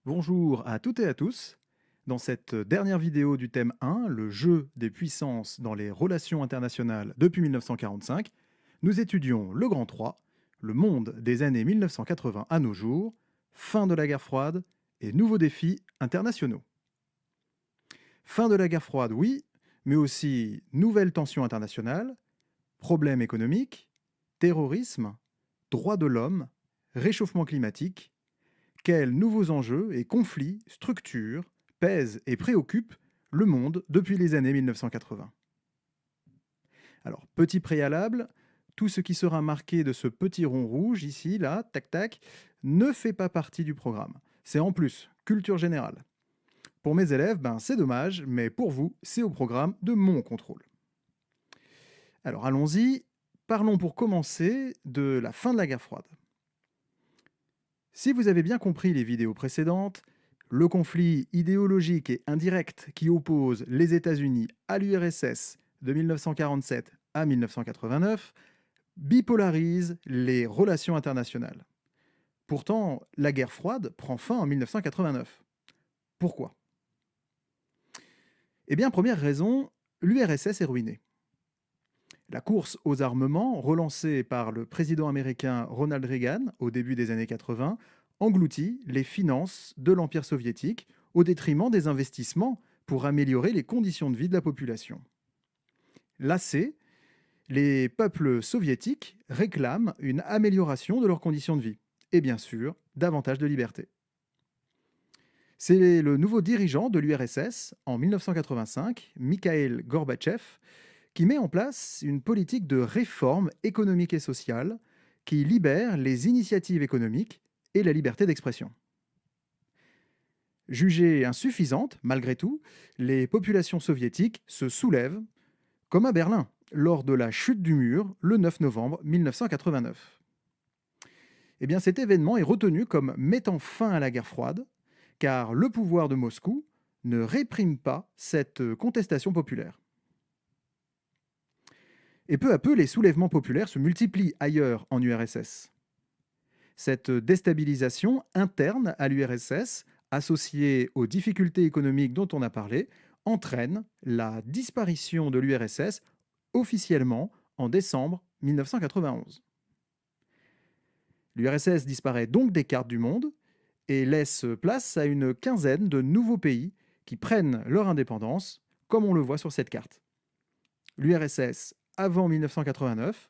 Bonjour à toutes et à tous. Dans cette dernière vidéo du thème 1, le jeu des puissances dans les relations internationales depuis 1945, nous étudions le Grand 3, le monde des années 1980 à nos jours, fin de la guerre froide et nouveaux défis internationaux. Fin de la guerre froide, oui, mais aussi nouvelles tensions internationales, problèmes économiques, terrorisme, droits de l'homme, réchauffement climatique. Quels nouveaux enjeux et conflits, structures, pèsent et préoccupent le monde depuis les années 1980? Alors, petit préalable, tout ce qui sera marqué de ce petit rond rouge, ici, là, tac tac, ne fait pas partie du programme. C'est en plus, culture générale. Pour mes élèves, c'est dommage, mais pour vous, c'est au programme de mon contrôle. Alors allons-y, parlons pour commencer de la fin de la guerre froide. Si vous avez bien compris les vidéos précédentes, le conflit idéologique et indirect qui oppose les États-Unis à l'URSS de 1947 à 1989 bipolarise les relations internationales. Pourtant, la guerre froide prend fin en 1989. Pourquoi? Eh bien, première raison, l'URSS est ruinée. La course aux armements, relancée par le président américain Ronald Reagan au début des années 80, engloutit les finances de l'Empire soviétique au détriment des investissements pour améliorer les conditions de vie de la population. Lassés, les peuples soviétiques réclament une amélioration de leurs conditions de vie et bien sûr davantage de liberté. C'est le nouveau dirigeant de l'URSS en 1985, Mikhail Gorbatchev, qui met en place une politique de réforme économique et sociale qui libère les initiatives économiques et la liberté d'expression. Jugées insuffisantes, malgré tout, les populations soviétiques se soulèvent, comme à Berlin, lors de la chute du mur le 9 novembre 1989. Eh bien, cet événement est retenu comme mettant fin à la guerre froide, car le pouvoir de Moscou ne réprime pas cette contestation populaire. Et peu à peu, les soulèvements populaires se multiplient ailleurs en URSS. Cette déstabilisation interne à l'URSS, associée aux difficultés économiques dont on a parlé, entraîne la disparition de l'URSS officiellement en décembre 1991. L'URSS disparaît donc des cartes du monde et laisse place à une quinzaine de nouveaux pays qui prennent leur indépendance, comme on le voit sur cette carte. L'URSS avant 1989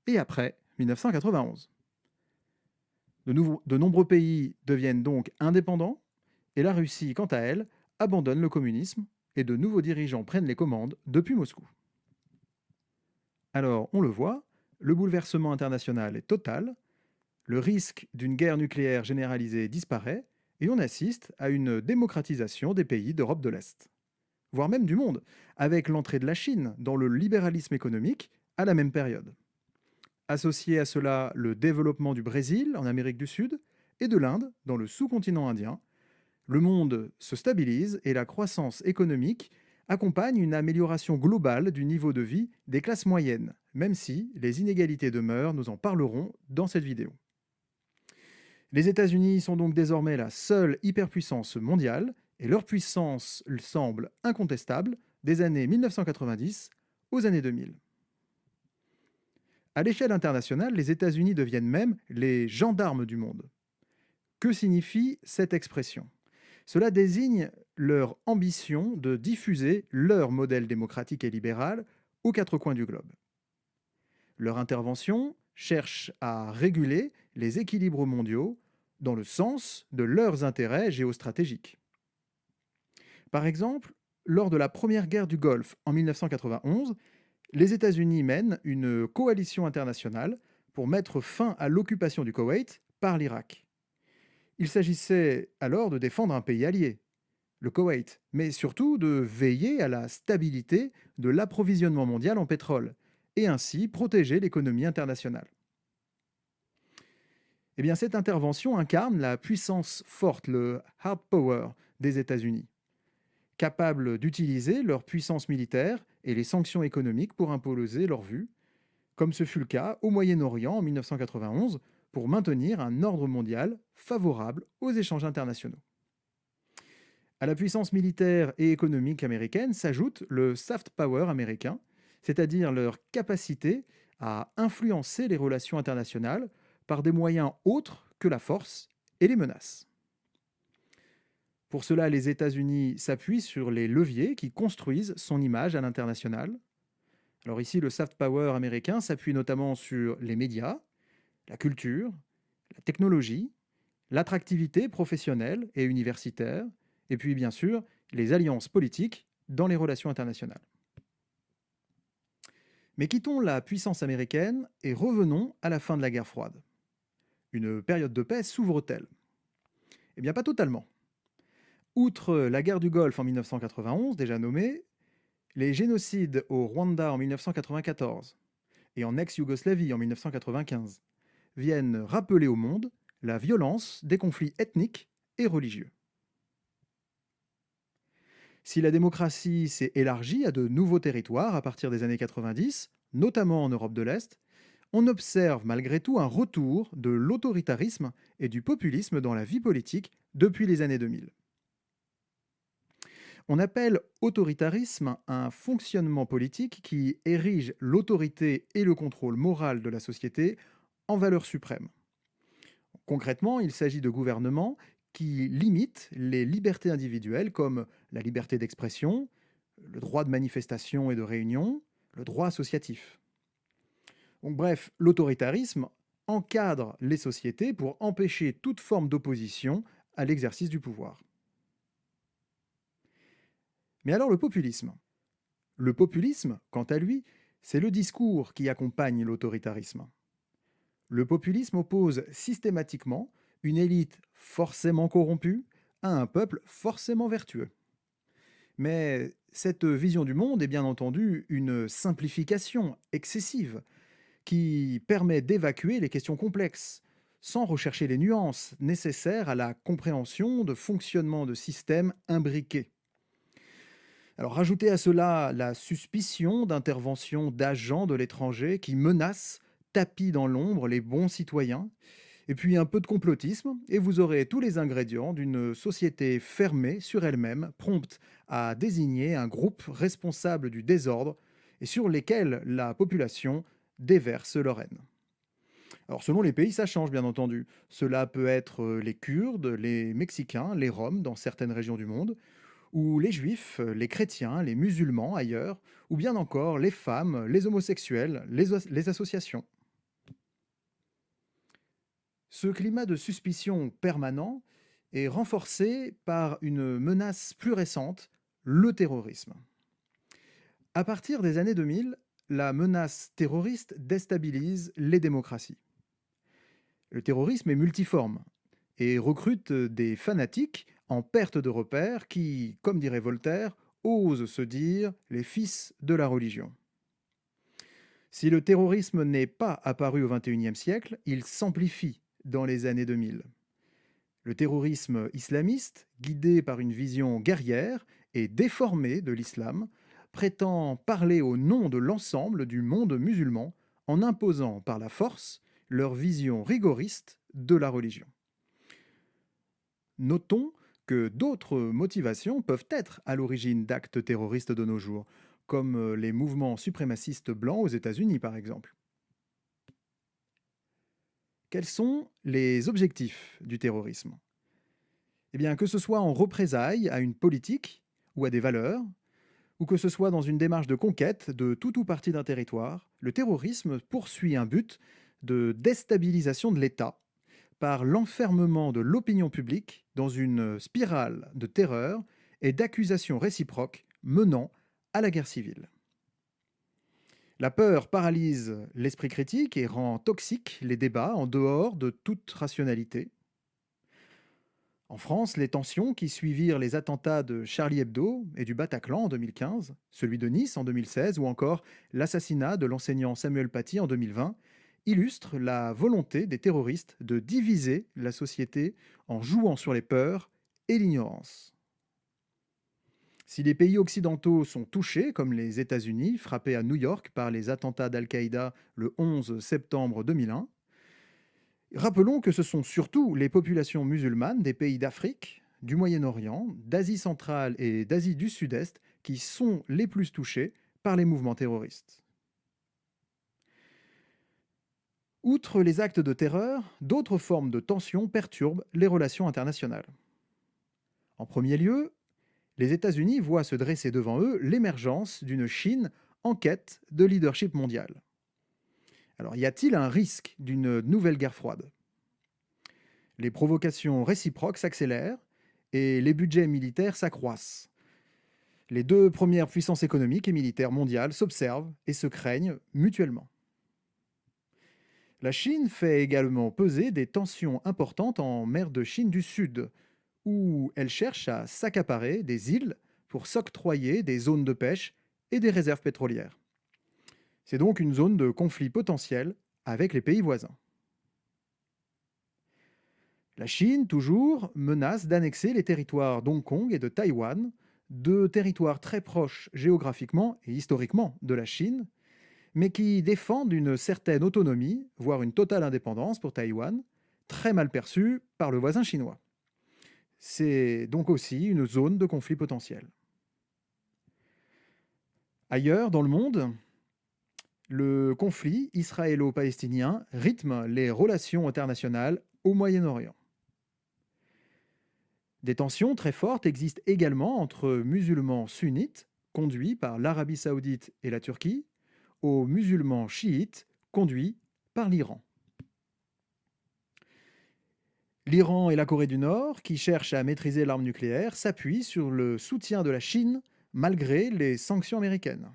et après 1991. De nombreux pays deviennent donc indépendants et la Russie, quant à elle, abandonne le communisme et de nouveaux dirigeants prennent les commandes depuis Moscou. Alors, on le voit, le bouleversement international est total, le risque d'une guerre nucléaire généralisée disparaît et on assiste à une démocratisation des pays d'Europe de l'Est, voire même du monde, avec l'entrée de la Chine dans le libéralisme économique à la même période. Associé à cela le développement du Brésil en Amérique du Sud et de l'Inde dans le sous-continent indien, le monde se stabilise et la croissance économique accompagne une amélioration globale du niveau de vie des classes moyennes, même si les inégalités demeurent, nous en parlerons dans cette vidéo. Les États-Unis sont donc désormais la seule hyperpuissance mondiale et leur puissance semble incontestable des années 1990 aux années 2000. À l'échelle internationale, les États-Unis deviennent même les gendarmes du monde. Que signifie cette expression? Cela désigne leur ambition de diffuser leur modèle démocratique et libéral aux quatre coins du globe. Leur intervention cherche à réguler les équilibres mondiaux dans le sens de leurs intérêts géostratégiques. Par exemple, lors de la première guerre du Golfe en 1991, les États-Unis mènent une coalition internationale pour mettre fin à l'occupation du Koweït par l'Irak. Il s'agissait alors de défendre un pays allié, le Koweït, mais surtout de veiller à la stabilité de l'approvisionnement mondial en pétrole et ainsi protéger l'économie internationale. Eh bien, cette intervention incarne la puissance forte, le hard power des États-Unis, capables d'utiliser leur puissance militaire et les sanctions économiques pour imposer leur vue, comme ce fut le cas au Moyen-Orient en 1991 pour maintenir un ordre mondial favorable aux échanges internationaux. À la puissance militaire et économique américaine s'ajoute le soft power américain, c'est-à-dire leur capacité à influencer les relations internationales par des moyens autres que la force et les menaces. Pour cela, les États-Unis s'appuient sur les leviers qui construisent son image à l'international. Alors ici, le soft power américain s'appuie notamment sur les médias, la culture, la technologie, l'attractivité professionnelle et universitaire, et puis bien sûr les alliances politiques dans les relations internationales. Mais quittons la puissance américaine et revenons à la fin de la guerre froide. Une période de paix s'ouvre-t-elle? Eh bien pas totalement. Outre la guerre du Golfe en 1991, déjà nommée, les génocides au Rwanda en 1994 et en ex-Yougoslavie en 1995 viennent rappeler au monde la violence des conflits ethniques et religieux. Si la démocratie s'est élargie à de nouveaux territoires à partir des années 90, notamment en Europe de l'Est, on observe malgré tout un retour de l'autoritarisme et du populisme dans la vie politique depuis les années 2000. On appelle autoritarisme un fonctionnement politique qui érige l'autorité et le contrôle moral de la société en valeur suprême. Concrètement, il s'agit de gouvernements qui limitent les libertés individuelles comme la liberté d'expression, le droit de manifestation et de réunion, le droit associatif. Donc, bref, l'autoritarisme encadre les sociétés pour empêcher toute forme d'opposition à l'exercice du pouvoir. Mais alors le populisme? Le populisme, quant à lui, c'est le discours qui accompagne l'autoritarisme. Le populisme oppose systématiquement une élite forcément corrompue à un peuple forcément vertueux. Mais cette vision du monde est bien entendu une simplification excessive qui permet d'évacuer les questions complexes sans rechercher les nuances nécessaires à la compréhension de fonctionnement de systèmes imbriqués. Alors rajoutez à cela la suspicion d'intervention d'agents de l'étranger qui menacent, tapis dans l'ombre, les bons citoyens, et puis un peu de complotisme, et vous aurez tous les ingrédients d'une société fermée sur elle-même, prompte à désigner un groupe responsable du désordre et sur lesquels la population déverse leur haine. Alors selon les pays, ça change bien entendu. Cela peut être les Kurdes, les Mexicains, les Roms dans certaines régions du monde, ou les Juifs, les chrétiens, les musulmans ailleurs, ou bien encore les femmes, les homosexuels, les associations. Ce climat de suspicion permanent est renforcé par une menace plus récente, le terrorisme. À partir des années 2000, la menace terroriste déstabilise les démocraties. Le terrorisme est multiforme et recrute des fanatiques en perte de repères qui, comme dirait Voltaire, osent se dire les fils de la religion. Si le terrorisme n'est pas apparu au XXIe siècle, il s'amplifie dans les années 2000. Le terrorisme islamiste, guidé par une vision guerrière et déformée de l'islam, prétend parler au nom de l'ensemble du monde musulman en imposant par la force leur vision rigoriste de la religion. Notons que d'autres motivations peuvent être à l'origine d'actes terroristes de nos jours, comme les mouvements suprémacistes blancs aux États-Unis par exemple. Quels sont les objectifs du terrorisme? Eh bien, que ce soit en représailles à une politique ou à des valeurs, ou que ce soit dans une démarche de conquête de tout ou partie d'un territoire, le terrorisme poursuit un but de déstabilisation de l'État par l'enfermement de l'opinion publique dans une spirale de terreur et d'accusations réciproques menant à la guerre civile. La peur paralyse l'esprit critique et rend toxiques les débats en dehors de toute rationalité. En France, les tensions qui suivirent les attentats de Charlie Hebdo et du Bataclan en 2015, celui de Nice en 2016 ou encore l'assassinat de l'enseignant Samuel Paty en 2020 illustrent la volonté des terroristes de diviser la société en jouant sur les peurs et l'ignorance. Si les pays occidentaux sont touchés, comme les États-Unis, frappés à New York par les attentats d'Al-Qaïda le 11 septembre 2001, rappelons que ce sont surtout les populations musulmanes des pays d'Afrique, du Moyen-Orient, d'Asie centrale et d'Asie du Sud-Est qui sont les plus touchés par les mouvements terroristes. Outre les actes de terreur, d'autres formes de tension perturbent les relations internationales. En premier lieu, les États-Unis voient se dresser devant eux l'émergence d'une Chine en quête de leadership mondial. Alors, y a-t-il un risque d'une nouvelle guerre froide? Les provocations réciproques s'accélèrent et les budgets militaires s'accroissent. Les deux premières puissances économiques et militaires mondiales s'observent et se craignent mutuellement. La Chine fait également peser des tensions importantes en mer de Chine du Sud, où elle cherche à s'accaparer des îles pour s'octroyer des zones de pêche et des réserves pétrolières. C'est donc une zone de conflit potentiel avec les pays voisins. La Chine, toujours, menace d'annexer les territoires d'Hong Kong et de Taïwan, deux territoires très proches géographiquement et historiquement de la Chine, mais qui défendent une certaine autonomie, voire une totale indépendance pour Taïwan, très mal perçue par le voisin chinois. C'est donc aussi une zone de conflit potentiel. Ailleurs dans le monde, le conflit israélo-palestinien rythme les relations internationales au Moyen-Orient. Des tensions très fortes existent également entre musulmans sunnites, conduits par l'Arabie saoudite et la Turquie, aux musulmans chiites, conduits par l'Iran. L'Iran et la Corée du Nord, qui cherchent à maîtriser l'arme nucléaire, s'appuient sur le soutien de la Chine malgré les sanctions américaines.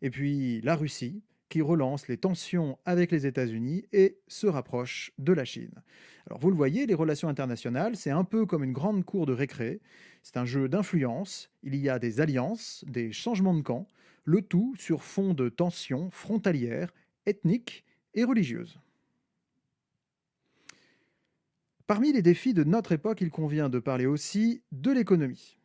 Et puis la Russie, qui relance les tensions avec les États-Unis et se rapproche de la Chine. Alors vous le voyez, les relations internationales, c'est un peu comme une grande cour de récré. C'est un jeu d'influence, il y a des alliances, des changements de camp, le tout sur fond de tensions frontalières, ethniques et religieuses. Parmi les défis de notre époque, il convient de parler aussi de l'économie.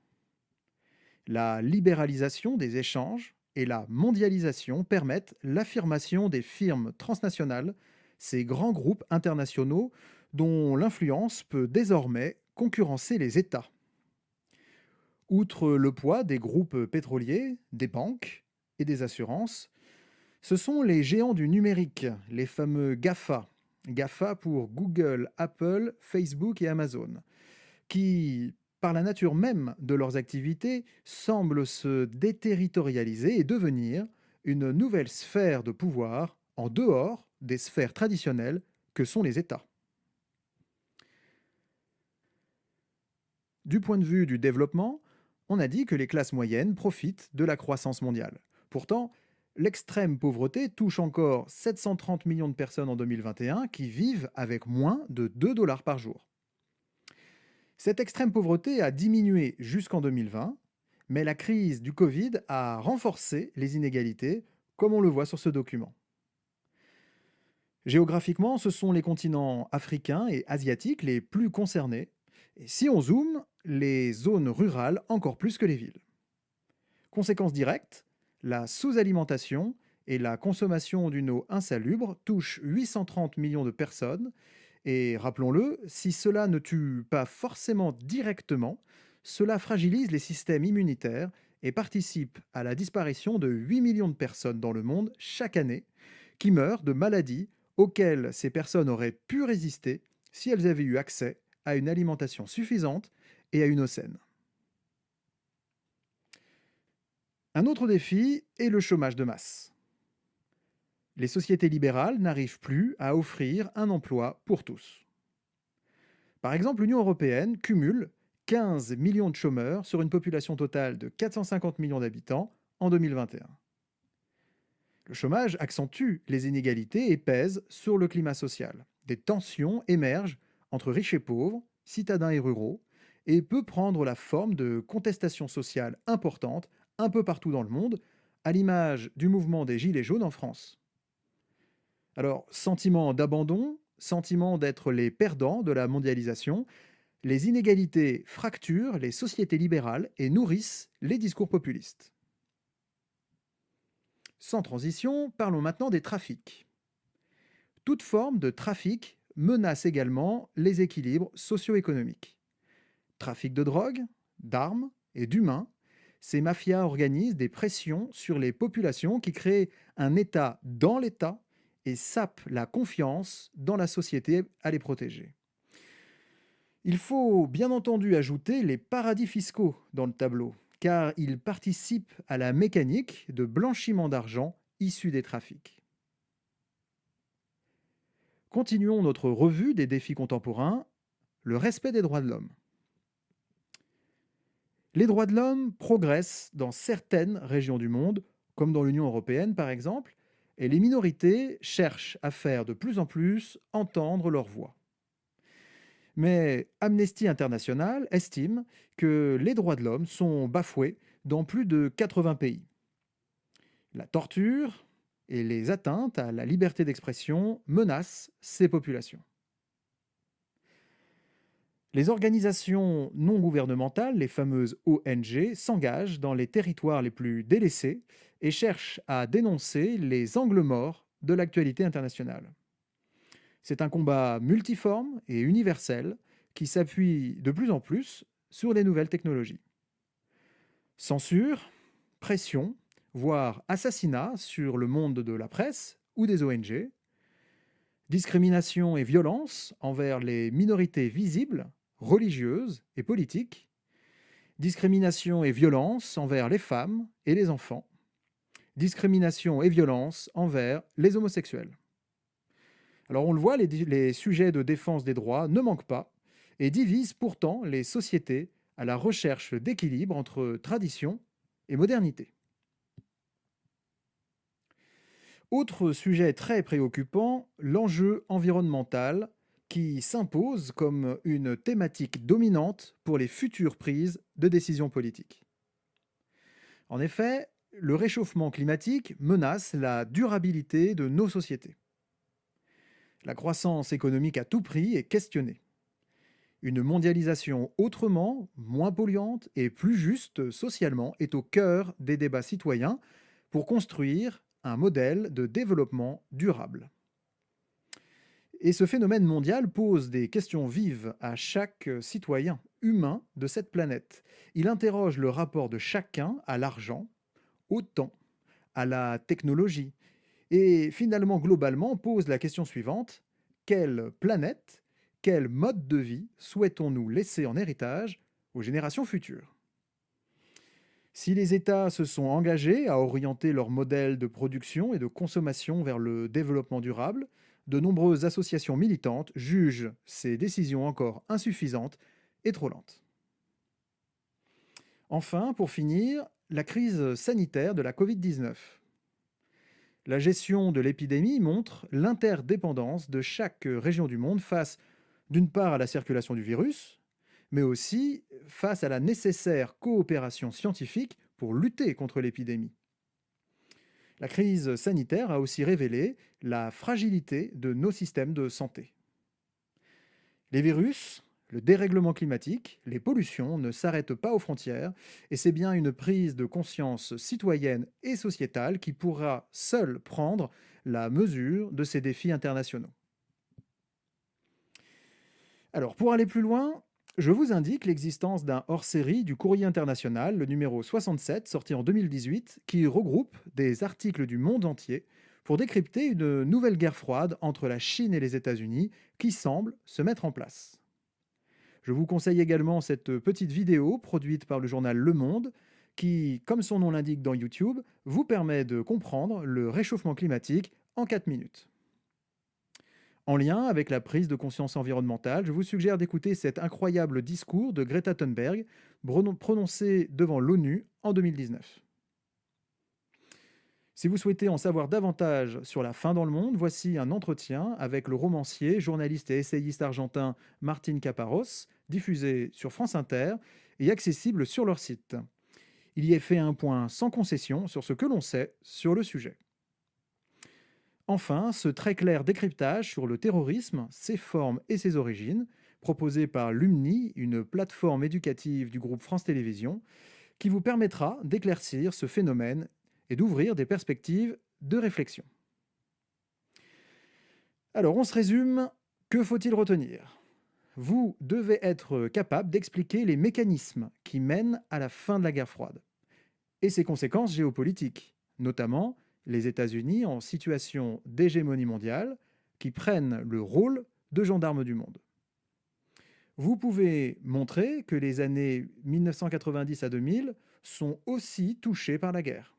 La libéralisation des échanges et la mondialisation permettent l'affirmation des firmes transnationales, ces grands groupes internationaux dont l'influence peut désormais concurrencer les États. Outre le poids des groupes pétroliers, des banques et des assurances, ce sont les géants du numérique, les fameux GAFA, GAFA pour Google, Apple, Facebook et Amazon, qui, par la nature même de leurs activités, semblent se déterritorialiser et devenir une nouvelle sphère de pouvoir en dehors des sphères traditionnelles que sont les États. Du point de vue du développement, on a dit que les classes moyennes profitent de la croissance mondiale. Pourtant, l'extrême pauvreté touche encore 730 millions de personnes en 2021 qui vivent avec moins de 2 dollars par jour. Cette extrême pauvreté a diminué jusqu'en 2020, mais la crise du Covid a renforcé les inégalités, comme on le voit sur ce document. Géographiquement, ce sont les continents africains et asiatiques les plus concernés, et si on zoome, les zones rurales encore plus que les villes. Conséquence directe, la sous-alimentation et la consommation d'une eau insalubre touchent 830 millions de personnes. Et rappelons-le, si cela ne tue pas forcément directement, cela fragilise les systèmes immunitaires et participe à la disparition de 8 millions de personnes dans le monde chaque année, qui meurent de maladies auxquelles ces personnes auraient pu résister si elles avaient eu accès à une alimentation suffisante et à une eau saine. Un autre défi est le chômage de masse. Les sociétés libérales n'arrivent plus à offrir un emploi pour tous. Par exemple, l'Union européenne cumule 15 millions de chômeurs sur une population totale de 450 millions d'habitants en 2021. Le chômage accentue les inégalités et pèse sur le climat social. Des tensions émergent entre riches et pauvres, citadins et ruraux, et peut prendre la forme de contestations sociales importantes un peu partout dans le monde, à l'image du mouvement des Gilets jaunes en France. Alors, sentiment d'abandon, sentiment d'être les perdants de la mondialisation, les inégalités fracturent les sociétés libérales et nourrissent les discours populistes. Sans transition, parlons maintenant des trafics. Toute forme de trafic menace également les équilibres socio-économiques. Trafic de drogue, d'armes et d'humains, ces mafias organisent des pressions sur les populations qui créent un État dans l'État et sapent la confiance dans la société à les protéger. Il faut bien entendu ajouter les paradis fiscaux dans le tableau, car ils participent à la mécanique de blanchiment d'argent issu des trafics. Continuons notre revue des défis contemporains, le respect des droits de l'homme. Les droits de l'homme progressent dans certaines régions du monde, comme dans l'Union européenne par exemple, et les minorités cherchent à faire de plus en plus entendre leur voix. Mais Amnesty International estime que les droits de l'homme sont bafoués dans plus de 80 pays. La torture et les atteintes à la liberté d'expression menacent ces populations. Les organisations non gouvernementales, les fameuses ONG, s'engagent dans les territoires les plus délaissés et cherchent à dénoncer les angles morts de l'actualité internationale. C'est un combat multiforme et universel qui s'appuie de plus en plus sur les nouvelles technologies. Censure, pression, voire assassinat sur le monde de la presse ou des ONG, discrimination et violence envers les minorités visibles, religieuses et politiques, discrimination et violence envers les femmes et les enfants, discrimination et violence envers les homosexuels. Alors on le voit, les sujets de défense des droits ne manquent pas et divisent pourtant les sociétés à la recherche d'équilibre entre tradition et modernité. Autre sujet très préoccupant, l'enjeu environnemental qui s'impose comme une thématique dominante pour les futures prises de décisions politiques. En effet, le réchauffement climatique menace la durabilité de nos sociétés. La croissance économique à tout prix est questionnée. Une mondialisation autrement, moins polluante et plus juste socialement est au cœur des débats citoyens pour construire un modèle de développement durable. Et ce phénomène mondial pose des questions vives à chaque citoyen humain de cette planète. Il interroge le rapport de chacun à l'argent, au temps, à la technologie, et finalement, globalement, pose la question suivante: quelle planète, quel mode de vie souhaitons-nous laisser en héritage aux générations futures? Si les États se sont engagés à orienter leur modèle de production et de consommation vers le développement durable, de nombreuses associations militantes jugent ces décisions encore insuffisantes et trop lentes. Enfin, pour finir, la crise sanitaire de la Covid-19. La gestion de l'épidémie montre l'interdépendance de chaque région du monde face, d'une part, à la circulation du virus, mais aussi face à la nécessaire coopération scientifique pour lutter contre l'épidémie. La crise sanitaire a aussi révélé la fragilité de nos systèmes de santé. Les virus, le dérèglement climatique, les pollutions ne s'arrêtent pas aux frontières et c'est bien une prise de conscience citoyenne et sociétale qui pourra seule prendre la mesure de ces défis internationaux. Alors, pour aller plus loin, je vous indique l'existence d'un hors-série du Courrier international, le numéro 67, sorti en 2018, qui regroupe des articles du monde entier pour décrypter une nouvelle guerre froide entre la Chine et les États-Unis qui semble se mettre en place. Je vous conseille également cette petite vidéo produite par le journal Le Monde qui, comme son nom l'indique dans YouTube, vous permet de comprendre le réchauffement climatique en 4 minutes. En lien avec la prise de conscience environnementale, je vous suggère d'écouter cet incroyable discours de Greta Thunberg prononcé devant l'ONU en 2019. Si vous souhaitez en savoir davantage sur la faim dans le monde, voici un entretien avec le romancier, journaliste et essayiste argentin Martín Caparrós, diffusé sur France Inter et accessible sur leur site. Il y est fait un point sans concession sur ce que l'on sait sur le sujet. Enfin, ce très clair décryptage sur le terrorisme, ses formes et ses origines, proposé par l'UMNI, une plateforme éducative du groupe France Télévisions, qui vous permettra d'éclaircir ce phénomène et d'ouvrir des perspectives de réflexion. Alors, on se résume, que faut-il retenir? vous devez être capable d'expliquer les mécanismes qui mènent à la fin de la guerre froide et ses conséquences géopolitiques, notamment les États-Unis en situation d'hégémonie mondiale qui prennent le rôle de gendarmes du monde. Vous pouvez montrer que les années 1990 à 2000 sont aussi touchées par la guerre.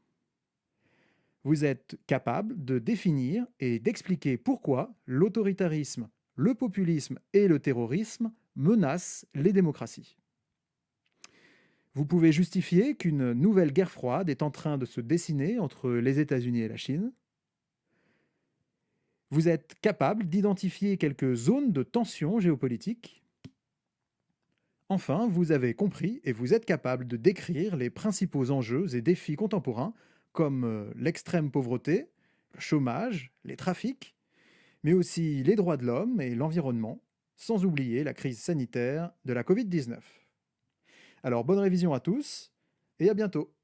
Vous êtes capable de définir et d'expliquer pourquoi l'autoritarisme, le populisme et le terrorisme menacent les démocraties. Vous pouvez justifier qu'une nouvelle guerre froide est en train de se dessiner entre les États-Unis et la Chine. Vous êtes capable d'identifier quelques zones de tension géopolitique. Enfin, vous avez compris et vous êtes capable de décrire les principaux enjeux et défis contemporains comme l'extrême pauvreté, le chômage, les trafics, mais aussi les droits de l'homme et l'environnement, sans oublier la crise sanitaire de la Covid-19. Alors bonne révision à tous et à bientôt.